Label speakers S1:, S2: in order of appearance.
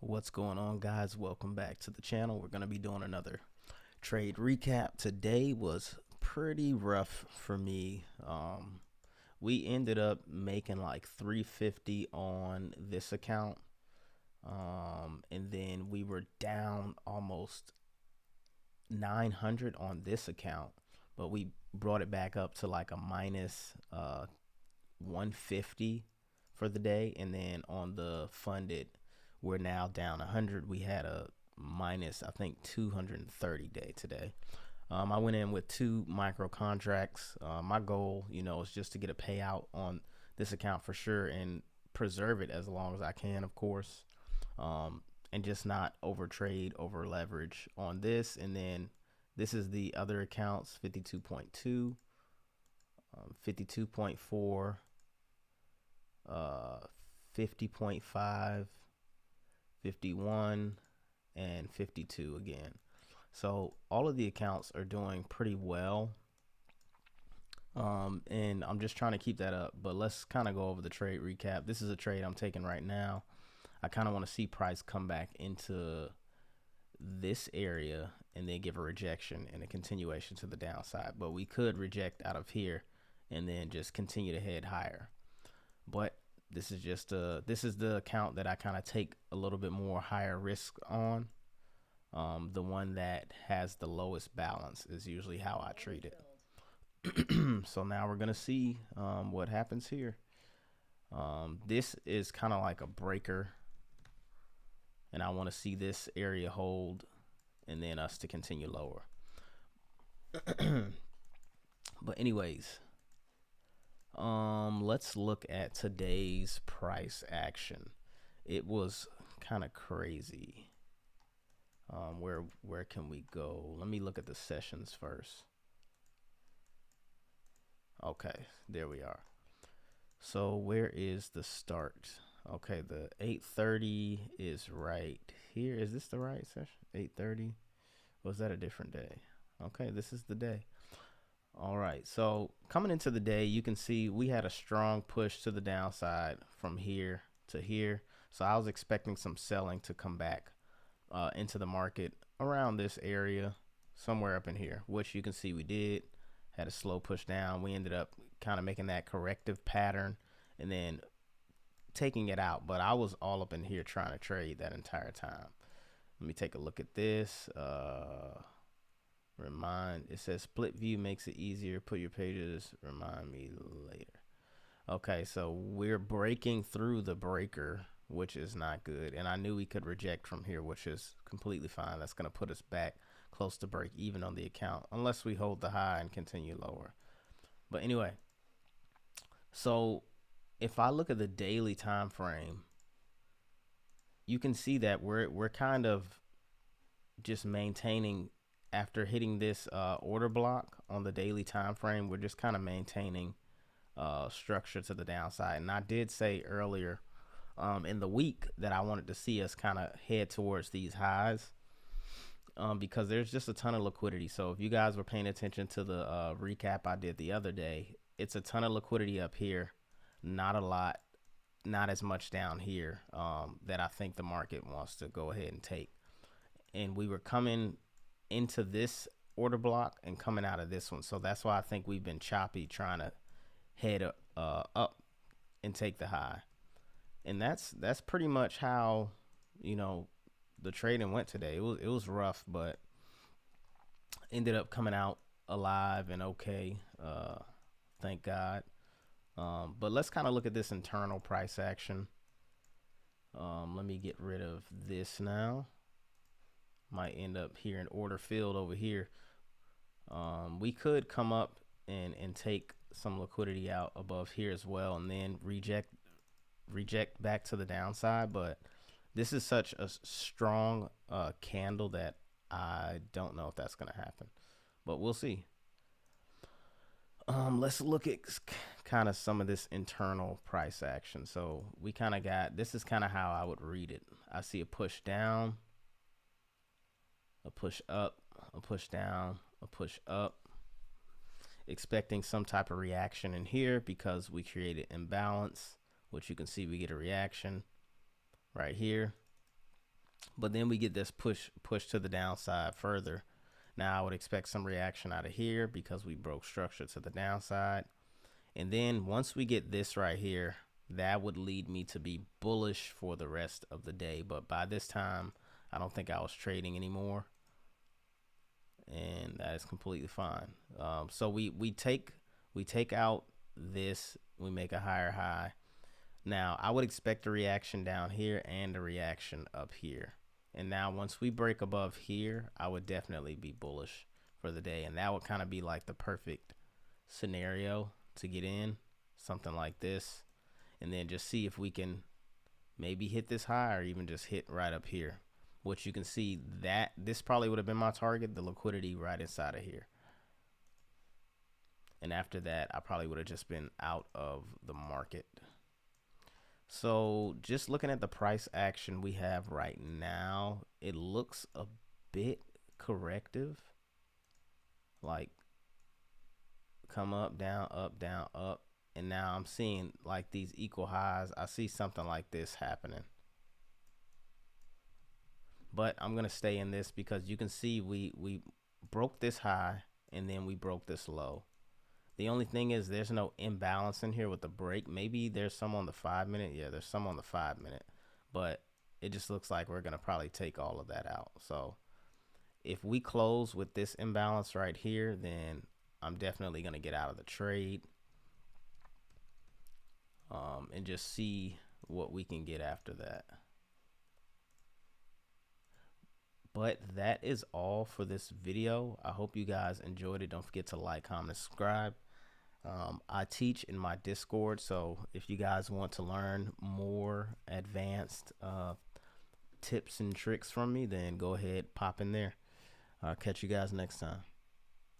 S1: What's going on, guys? Welcome back to the channel. We're going to be doing another trade recap. Today was pretty rough for me. We ended up making like 350 on this account, and then we were down almost 900 on this account, but we brought it back up to like a minus 150 for the day, and then on the funded we're now down 100. We had a minus, I think, 230 day today. I went in with two micro contracts. My goal, is just to get a payout on this account for sure and preserve it as long as I can, of course, and just not over trade, over leverage on this. And then this is the other accounts: 52.2, 52.4, 50.5, 51, and 52 again. So all of the accounts are doing pretty well. And I'm just trying to keep that up. But let's kind of go over the trade recap. This is a trade I'm taking right now. I kind of want to see price come back into this area and then give a rejection and a continuation to the downside. But we could reject out of here and then just continue to head higher. But this is just this is the account that I kind of take a little bit more higher risk on. The one that has the lowest balance is usually how I treat it. So now we're gonna see what happens here. This is kind of like a breaker, and I want to see this area hold and then us to continue lower. But anyways, let's look at today's price action. It was kind of crazy. Where can we go? Let me look at the sessions first. Okay, there we are. So where is the start? Okay, the 8:30 is right here. Is this the right session? 8:30. Was that a different day? Okay, this is the day. All right, so coming into the day, you can see we had a strong push to the downside from here to here. So I was expecting some selling to come back into the market around this area, somewhere up in here, which you can see we did. Had a slow push down. We ended up kind of making that corrective pattern and then taking it out. But I was all up in here trying to trade that entire time. Let me take a look at this. It says split view makes it easier. Put your pages, remind me later. Okay, so we're breaking through the breaker, which is not good. And I knew we could reject from here, which is completely fine. That's going to put us back close to break even on the account, unless we hold the high and continue lower. But anyway, so if I look at the daily time frame, you can see that we're kind of just maintaining after hitting this order block on the daily time frame. We're just kind of maintaining structure to the downside. And I did say earlier in the week that I wanted to see us kind of head towards these highs because there's just a ton of liquidity. So if you guys were paying attention to the recap I did the other day, it's a ton of liquidity up here, not a lot, not as much down here that I think the market wants to go ahead and take. And we were coming into this order block and coming out of this one. So that's why I think we've been choppy trying to head up and take the high. And that's pretty much how, the trading went today. It was rough, but ended up coming out alive and okay. Thank God. But let's kind of look at this internal price action. Let me get rid of this now. Might end up here in order filled over here. We could come up and take some liquidity out above here as well, and then reject back to the downside. But this is such a strong candle that I don't know if that's going to happen, but we'll see. Let's look at kind of some of this internal price action. So we kind of got, this is kind of how I would read it. I see a push down, a push up, a push down, a push up, expecting some type of reaction in here because we created imbalance, which you can see we get a reaction right here. But then we get this push to the downside further. Now I would expect some reaction out of here because we broke structure to the downside. And then once we get this right here, that would lead me to be bullish for the rest of the day. But by this time, I don't think I was trading anymore. And that is completely fine. So we take out this, we make a higher high. Now I would expect a reaction down here and a reaction up here. And now once we break above here, I would definitely be bullish for the day. And that would kind of be like the perfect scenario to get in, something like this. And then just see if we can maybe hit this high or even just hit right up here. Which you can see that this probably would have been my target, the liquidity right inside of here. And after that, I probably would have just been out of the market. So just looking at the price action we have right now, it looks a bit corrective. Like come up, down, up. And now I'm seeing like these equal highs. I see something like this happening. But I'm going to stay in this because you can see we broke this high and then we broke this low. The only thing is there's no imbalance in here with the break. Maybe there's some on the 5 minute. Yeah, there's some on the 5 minute. But it just looks like we're going to probably take all of that out. So if we close with this imbalance right here, then I'm definitely going to get out of the trade. And just see what we can get after that. But that is all for this video. I hope you guys enjoyed it. Don't forget to like, comment, subscribe. I teach in my Discord, so if you guys want to learn more advanced tips and tricks from me, then go ahead, pop in there. I'll catch you guys next time.